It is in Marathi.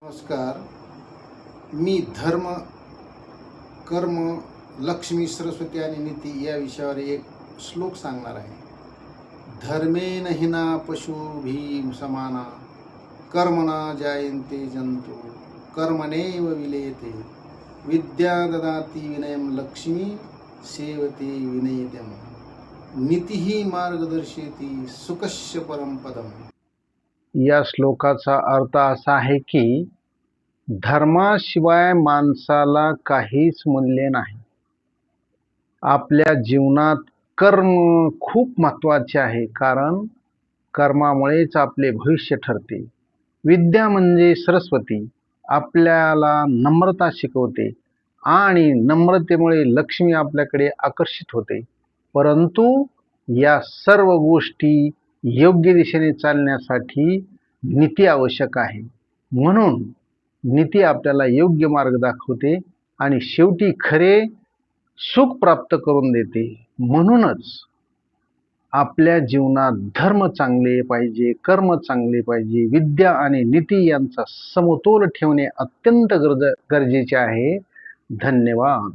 नमस्कार. मी धर्म, कर्म, लक्ष्मी, सरस्वती आणि नीती या विषयावर एक श्लोक सांगणार आहे. धर्मेण हिना पशुभिः समाना, कर्मणा जायन्ते जंतु, कर्मणैव विलीयते. विद्या ददाति विनयं लक्ष्मी, सेवते विनयितं. नीतिः मार्गदर्शयति सुखस्य परम पदम. या श्लोकाचा अर्थ असा आहे की धर्माशिवाय माणसाला काहीच मूल्य नाही. आपल्या जीवनात कर्म खूप महत्त्वाचे आहे, कारण कर्मामुळेच आपले भविष्य ठरते. विद्या म्हणजे सरस्वती आपल्याला नम्रता शिकवते आणि नम्रतेमुळे लक्ष्मी आपल्याकडे आकर्षित होते. परंतु या सर्व गोष्टी योग्य दिशेने चालण्यासाठी नीती आवश्यक आहे. म्हणून नीती आपल्याला योग्य मार्ग दाखवते आणि शेवटी खरे सुख प्राप्त करून देते. म्हणूनच आपल्या जीवनात धर्म चांगले पाहिजे, कर्म चांगले पाहिजे. विद्या आणि नीती यांचा समतोल ठेवणे अत्यंत गरजेचे आहे. धन्यवाद.